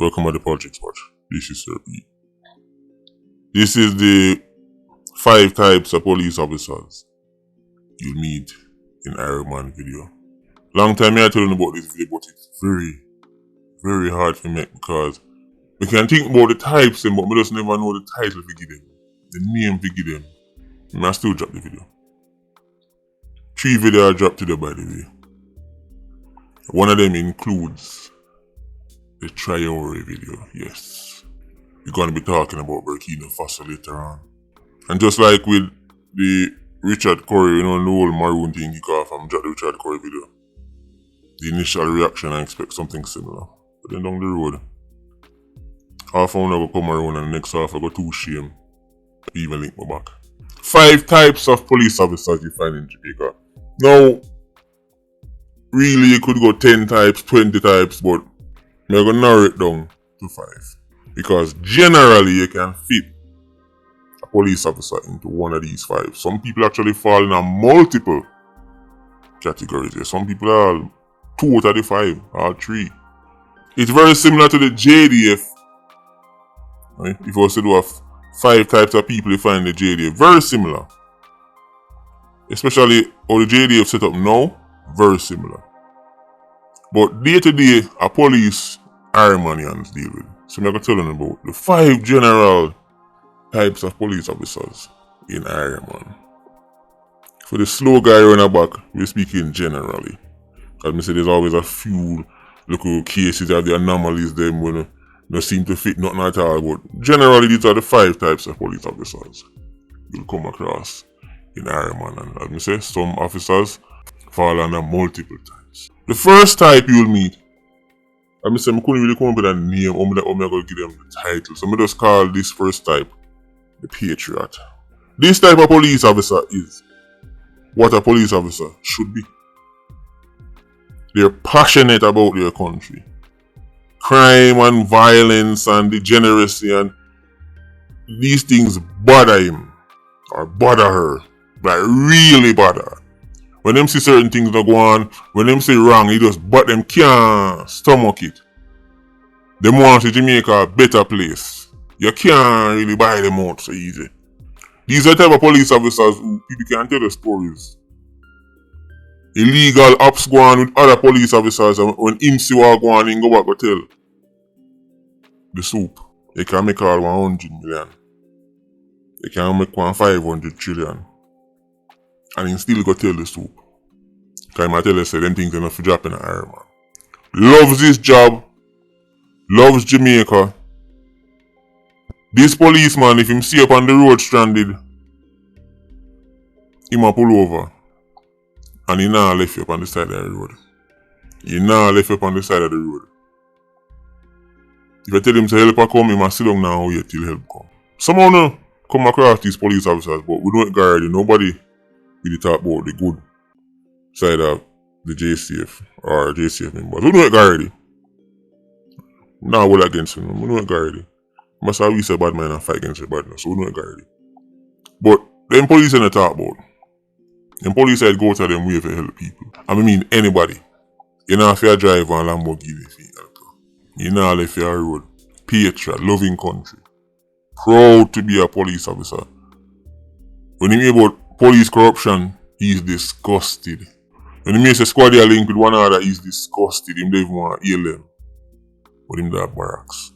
Welcome to the Politricks Watch. This is Sir P. This is the 5 types of police officers you meet in Iron Man video. Long time I told you about this video, but it's very hard to make because we can think about the types but we just never know the title to give them, the name to give them. I still drop the video. 3 videos I dropped today, by the way. One of them includes the Triore video, yes. We're going to be talking about Burkina Faso later on. And just like with the Richard Curry, the whole maroon thing kick off and drop the Richard Curry video. The initial reaction, I expect something similar. But then down the road, half an hour I go come around and the next half I go too shame. Even link my back. 5 types of police officers you find in Jamaica. Now, really you could go 10 types, 20 types, but I'm going to narrow it down to 5. Because generally you can fit a police officer into one of these 5. Some people actually fall in a multiple categories. Some people are 2 out of the 5 or 3. It's very similar to the JDF. Right? If I was to do a 5 types of people you find in the JDF, very similar. Especially how the JDF set up now, very similar. But day to day, a police Ironmanians deal with. So I'm going to tell them about the 5 general types of police officers in Iron Man. For the slow guy on the back, we're speaking generally. Because I say there's always a few little cases of the anomalies them when they seem to fit nothing at all. But generally these are the 5 types of police officers you'll come across in Iron Man. And as I say, some officers fall under multiple types. The first type you'll meet, I couldn't really come up with a name or I'm going to give them the title. So I just call this first type the Patriot. This type of police officer is what a police officer should be. They're passionate about their country. Crime and violence and degeneracy and these things bother him or bother her. Like really bother her. When them see certain things not go on, when them say wrong, but them can't stomach it. Them want to Jamaica a better place. You can't really buy them out so easy. These are the type of police officers who people can tell the stories. Illegal ops go on with other police officers and when him see what go on, he go back and tell the soup. They can make all 100 million. They can make 500 trillion. And he still go tell the soup. Because I tell you, say them things enough for dropping an Iron Man. Loves his job. Loves Jamaica. This policeman, if him see up on the road stranded, he might pull over. And he now left you up on the side of the road. He now left you up on the side of the road. If I tell him to help her come, he must sit down now and wait till help come. Somehow no come across these police officers, but we don't guard you. Nobody really talk about the good side of the JCF or JCF members. We don't guard you. Now we're against them. We don't guard you. Must have we say bad man and fight against the badness, so we don't guard you. But them police ain't talk about. Them police said go to them way to help people. I mean anybody. You know if you drive on Lamborghini if you help. You know if you're a road. Patriot, loving country. Proud to be a police officer. When you hear about police corruption, he's disgusted. When he makes a squaddy link with one another, he's disgusted. He don't even want to hear them. But him that barracks.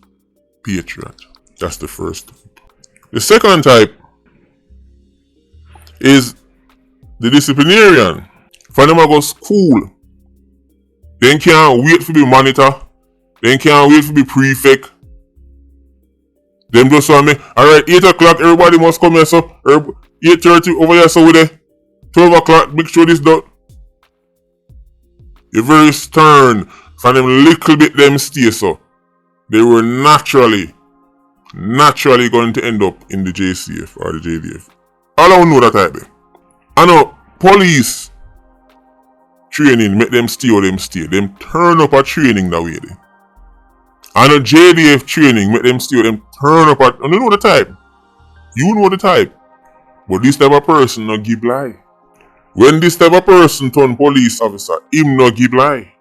Patriot. That's the first type. The second type is the disciplinarian. For them to go school. They can't wait for the monitor. They can't wait for the prefect. Them just want me, alright, 8 o'clock, everybody must come here, so 8:30 over here, so we're there. 12 o'clock, make sure this done. You're very stern. For them little bit them stay so. They were naturally going to end up in the JCF or the JDF. All I know that type. I know police training make them stay or them stay. Them turn up at training that way. I know JDF training make them stay or them turn up at. I don't know the type. You know the type. But this type of person no give lie. When this type of person turn police officer, him no give lie.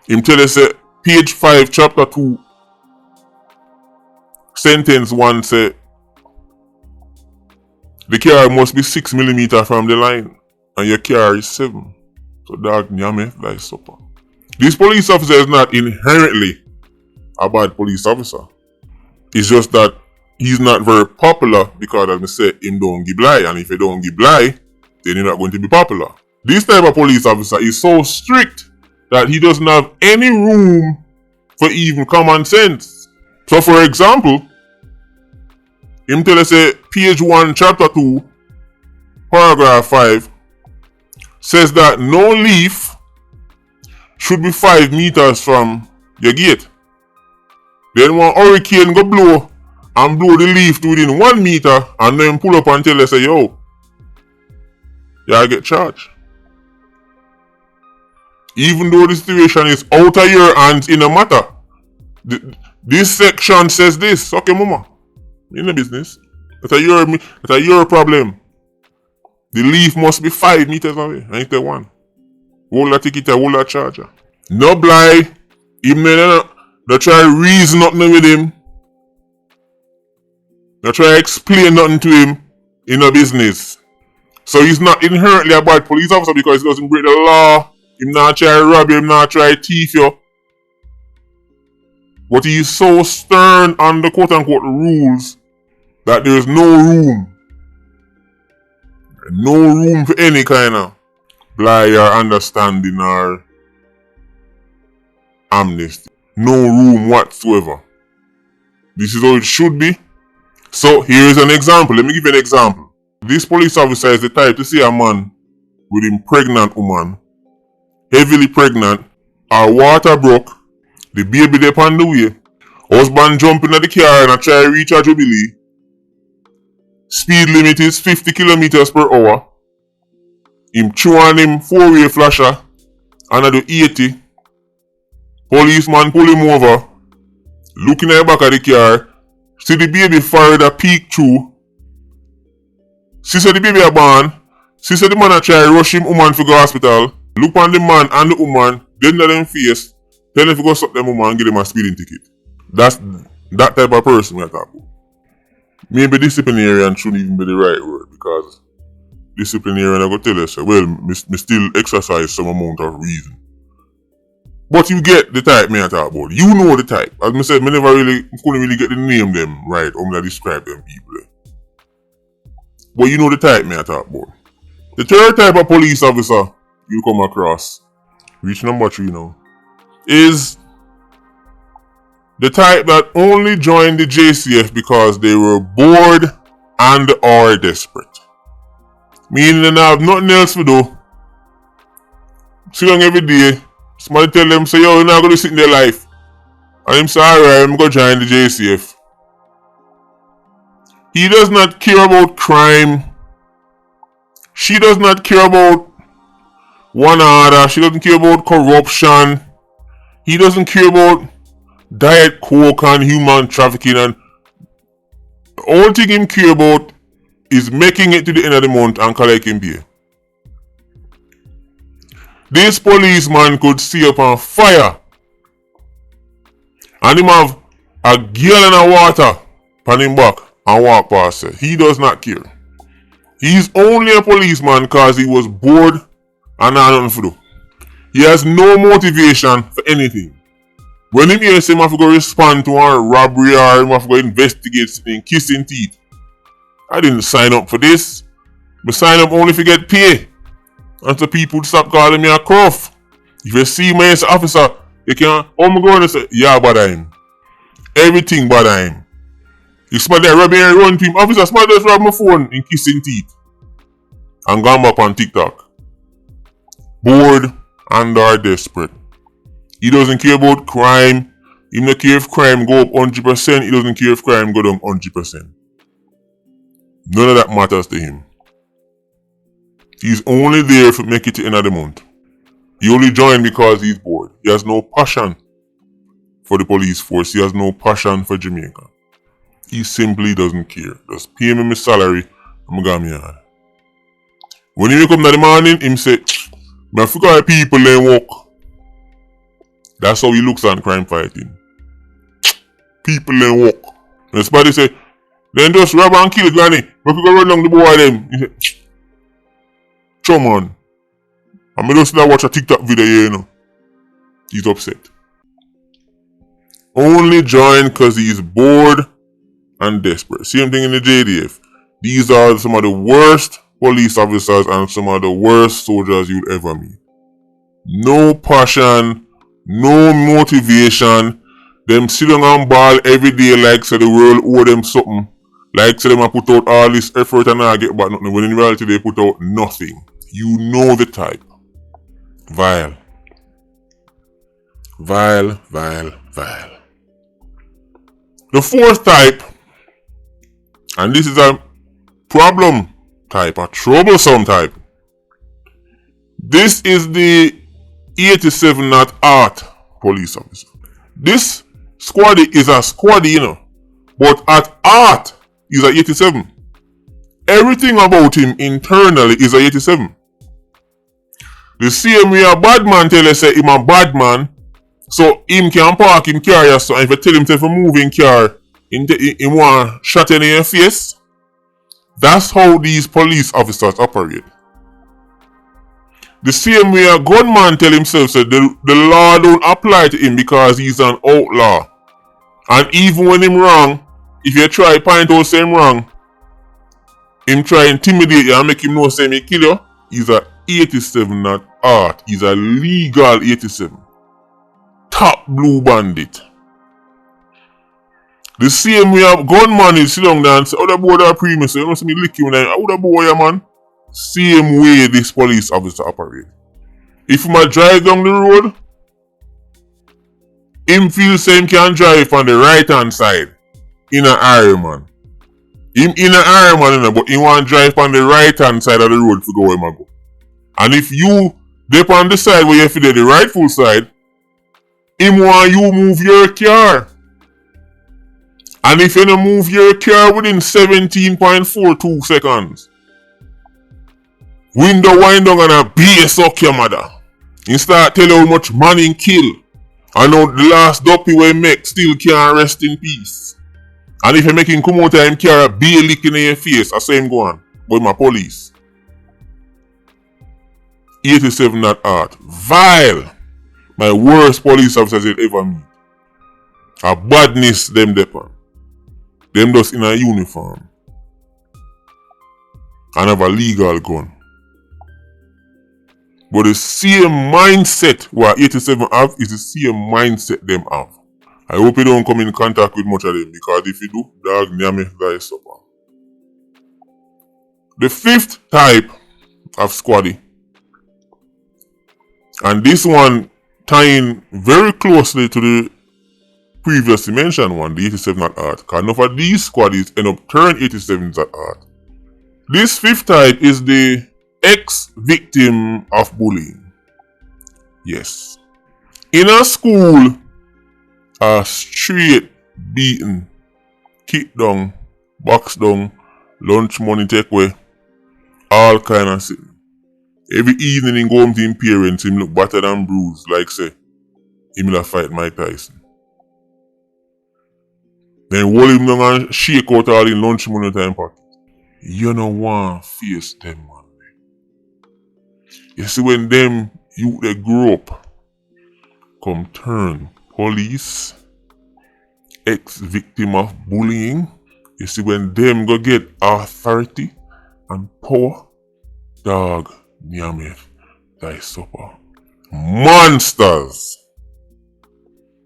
Him tell us say page 5 chapter 2 sentence one say the car must be 6mm from the line and your car is 7. So dog nyame like supper. This police officer is not inherently a bad police officer. It's just that he's not very popular because, as I said, him don't give lie. And if he don't give lie, then he's not going to be popular. This type of police officer is so strict that he doesn't have any room for even common sense. So for example, him tell us say page 1 chapter 2 paragraph 5 says that no leaf should be 5 meters from your gate. Then one hurricane go blow and blow the leaf to within 1 meter and then pull up and tell us say yo, y'all get charged. Even though the situation is out of your hands in a matter. This section says this. Okay, mama. In the business. That's a your problem. The leaf must be 5 meters away. And it's one. Hold that ticket, hold that charger. No lie. Even they try to reason nothing with him. They try to explain nothing to him in a business. So he's not inherently a bad police officer because he doesn't break the law. Him not try to rob you, him not try to thief you. But he is so stern on the quote-unquote rules that there is no room. No room for any kind of lie or understanding or amnesty. No room whatsoever. This is how it should be. So here is an example. Let me give you an example. This police officer is the type to see a man with a pregnant woman, heavily pregnant, her water broke, the baby there on the way, husband jumping at the car and try to reach a Jubilee. Speed limit is 50 kilometers per hour. Him chew on him 4-way flasher and I do 80. Policeman pull him over, looking at the back of the car, see the baby further peek through. She said the baby a born. She said the man a try rush him woman for go hospital. Look on the man and the woman, then let them face, tell them to go stop them woman and give them a speeding ticket. That's that type of person we are talking about. Maybe disciplinarian shouldn't even be the right word because disciplinarian I go tell us, well, me still exercise some amount of reason. But you get the type me I talk about. You know the type. As I said, couldn't really get the name them right or me describe them people. But you know the type me I talk about. The third type of police officer you come across, reach number 3 now, is the type that only joined the JCF because they were bored and or desperate. Meaning they have nothing else to do. Sit down every day. Somebody tell them, say, yo, you're not going to sit in their life. And I'm sorry, I'm going to join the JCF. He does not care about crime. She does not care about one another. She doesn't care about corruption. He doesn't care about diet coke and human trafficking. And the only thing he care about is making it to the end of the month and collecting pay. This policeman could see up on fire and him have a gallon of water on him back and walk past it. He does not care. He's only a policeman because he was bored and had nothing to do. He has no motivation for anything. When him hears him have to go respond to a robbery or him have to go investigate something, kissing teeth. I didn't sign up for this. I signed up only to get paid. And so people stop calling me a croft. If you see me as an officer, you can go and say, yeah, bother him. Everything bother him. If somebody robbing and run to him, officer, somebody just rob my phone and kissing teeth. And gone back on TikTok. Bored and or desperate. He doesn't care about crime. He doesn't care if crime go up 100%. He doesn't care if crime go down 100%. None of that matters to him. He's only there to make it to the end of the month. He only joined because he's bored. He has no passion for the police force. He has no passion for Jamaica. He simply doesn't care. Just pay me my salary and go to my yard. When he come in the morning, he say, I forgot people they walk. That's how he looks on crime fighting. People they walk. And Squaddy say, then just rob and kill granny. But we go run down the boy them. He say, come on. I'm just now watch a TikTok video here, you know. He's upset. Only join because he's bored and desperate. Same thing in the JDF. These are some of the worst police officers and some of the worst soldiers you'll ever meet. No passion, no motivation. Them sit down and ball every day like say the world owe them something. Like say them a put out all this effort and I get back nothing. When in reality they put out nothing. You know the type. Vile. Vile, vile, vile. The fourth type, and this is a problem type, a troublesome type. This is the 87 not art police officer. This squaddie is a squaddie, you know, but at art is a 87. Everything about him internally is a 87. The same way a bad man tell you say him a bad man, so him can park him car so if you tell him to move in car, him want shot in your face. That's how these police officers operate. The same way a gunman tell himself so the law don't apply to him because he's an outlaw. And even when him wrong, if you try point out say him wrong, him try intimidate you and make him know say me kill you, he's a 87 not art. He's a legal 87. Top blue bandit. The same way a gunman is sit down there and say, oh, the boy that premise, you know, see me lick you now. Oh, the boy, man. Same way this police officer operate. If him a drive down the road, him feel same can drive on the right hand side. In a area, man. Him in a area, man, you know, but he want drive on the right hand side of the road to go where him go. And if you dip on the side where you feel the rightful side, him want you move your car. And if you don't move your car within 17.42 seconds, window wind down and a BS suck your mother. You start telling how much money kill. I know the last Duppy we make still can't rest in peace. And if you make him come out of him car, be a lick in your face, I say him go on. But my police. 87 not art. Vile. My worst police officers I've ever meet. A badness them depend. Them just in a uniform. And have a legal gun. But the same mindset what 87 have is the same mindset them have. I hope you don't come in contact with much of them because if you do, dog nyame thy supper. The fifth type of squaddie, and this one tying very closely to the previously mentioned one, the 87 at art, because enough of these squaddies end up turn 87s at art. This fifth type is the ex-victim of bullying. Yes. In a school, a straight beaten, kick down, box down, lunch money take away, all kind of thing. Every evening he go home to him parents, him look battered and bruised, like say, him will fight Mike Tyson. Then hold him down and shake out all in lunch money time pocket. You don't want to face them, man. You see when them you they grow up, come turn police, ex-victim of bullying, you see when them go get authority and power, dog, nyame, thy supper. Monsters!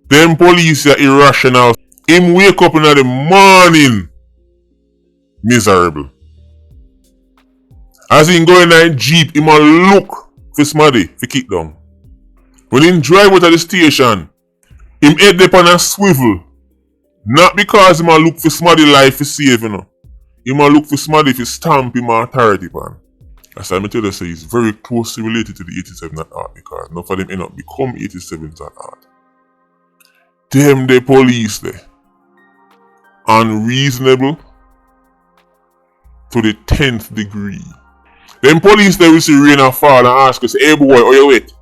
Them police are irrational. Him wake up in the morning, miserable. As he go in that jeep, him a look for somebody for kick down. When he drive out of the station, him head up on a swivel. Not because him a look for somebody life to save, you know. Him a look for somebody to stamp him authority, man. As I tell you, say he's very closely related to the 87 at art because none of them end up become 87s at art. Them the police there. Unreasonable to the 10th degree. Them police there will see rain and fall and ask us, hey boy, how you wait?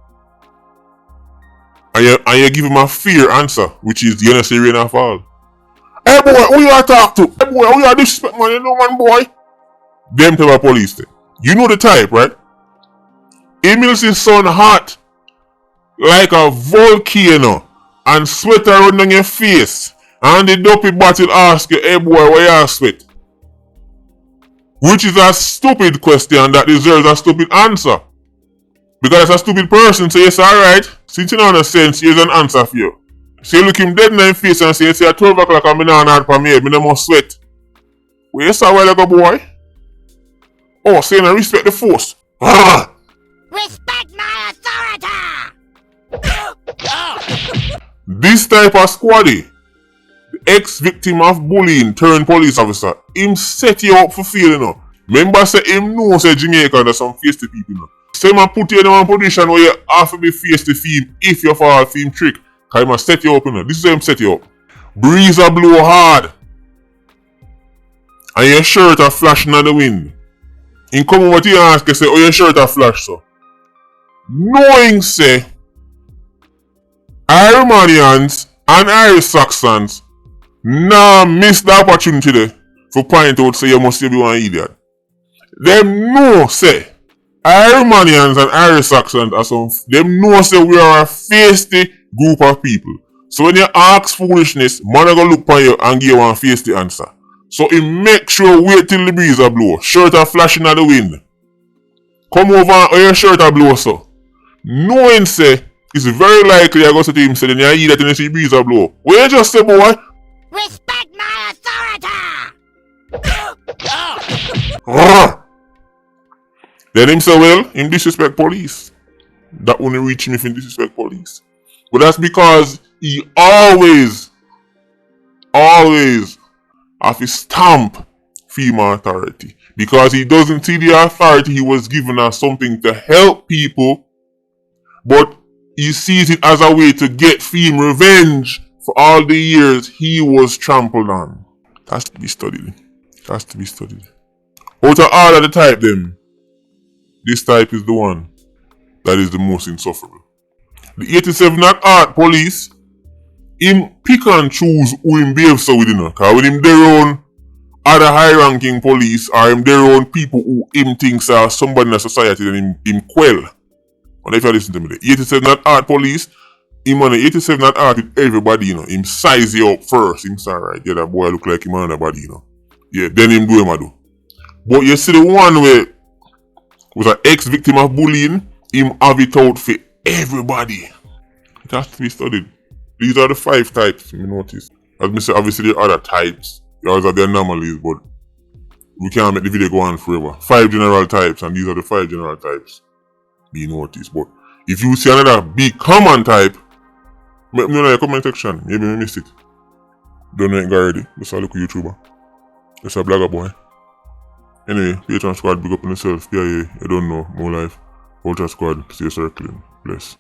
And you give him a fair answer, which is you don't see rain and fall. Hey boy, who you are talk to? Hey boy, who you are disrespect man, you know man boy? Them type of police then. You know the type, right? Emil see sun hot like a volcano and sweat around on your face. And the Duppy bottle ask you, hey boy, why you sweat? Which is a stupid question that deserves a stupid answer. Because it's a stupid person, so yes, alright. Since you don't understand, here's an answer for you. So you look him dead in the face and say, at 12 o'clock I'm not hard for me, I must sweat. Well, yes, a while ago, boy. Oh, saying I respect the force. Respect my authority! This type of squaddie, the ex-victim of bullying turned police officer, him set you up for fail, you know. Remember say him know say Jamaica there's some face to people, you know. So him put you in one position where you have to be face to him if you fall for him trick. Cause he must set you up, you know. This is how him set you up. Breeze a blow hard. And your shirt a flashing in the wind. He come over to you and ask you say, oh your shirt a flash so. Knowing say Iranians and Irish Saxons miss the opportunity there for point out say you must be one idiot. Them know say Iranians and Irish Saxons are some. Them know say we are a feisty group of people. So when you ask foolishness, man gonna look for you and give you one feisty answer. So he make sure wait till the breeze a blow. Shirt a flashing at the wind. Come over and your shirt a blow so. Knowing say it's very likely I go to him say then you hear that and you see breeze a blow. What you just say boy? Respect my authority! Then him say well, him disrespect police. That only reach him if him disrespect police. But that's because he always have to stamp female authority. Because he doesn't see the authority he was given as something to help people, but he sees it as a way to get fame revenge for all the years he was trampled on. It has to be studied. It has to be studied. Out of all of the type them, this type is the one that is the most insufferable. The 87 not art police, him pick and choose who him behave so with, you know. Cause with him their own other high ranking police or him their own people who him thinks are somebody in the society and him quell. And if you listen to me, the 87 not art police, him on the 87 not art with everybody, you know. Him size you up first. Him say, alright, yeah, that boy look like him on the body, you know. Yeah, then him do him a do. But you see the one where was an ex-victim of bullying, him have it out for everybody. It has to be studied. These are the 5 types, you notice. As I say, obviously there are other types. There are the anomalies, but we can't make the video go on forever. 5 general types, and these are the 5 general types. Be noticed. But if you see another big common type, let me know in the comment section. Maybe we missed it. Don't know it already. Just a look YouTuber. Just a blogger boy. Anyway, Patriot squad, big up on yourself. Yeah, you don't know. More life. Ultra squad, stay circling. Bless.